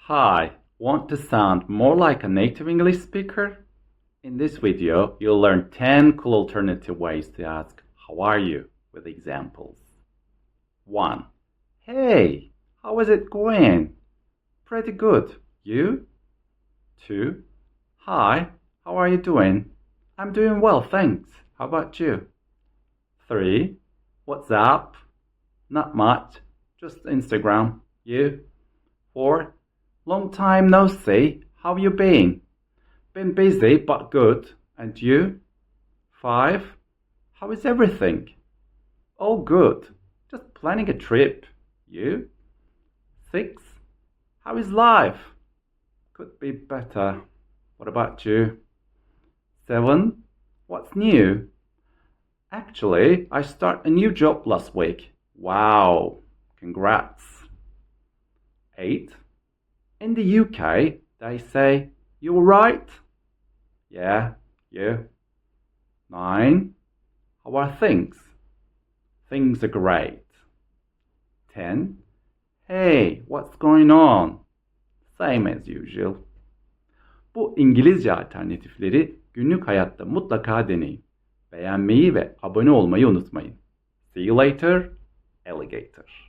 Hi, want to sound more like a native English speaker? In this video, you'll learn 10 cool alternative ways to ask, how are you, with examples. 1. Hey, how is it going? Pretty good. You? 2. Hi, how are you doing? I'm doing well, thanks. How about you? 3. What's up? Not much, just Instagram. You? 4. Long time no see. How you been? Been busy, but good. And you? 5. How is everything? All good. Just planning a trip. You? 6. How is life? Could be better. What about you? 7. What's new? Actually, I start a new job last week. Wow. Congrats. 8. In the UK, they say, you alright? Yeah, you. 9. How are things? Things are great. 10. Hey, what's going on? Same as usual. Bu İngilizce alternatifleri günlük hayatta mutlaka deneyin. Beğenmeyi ve abone olmayı unutmayın. See you later, alligator.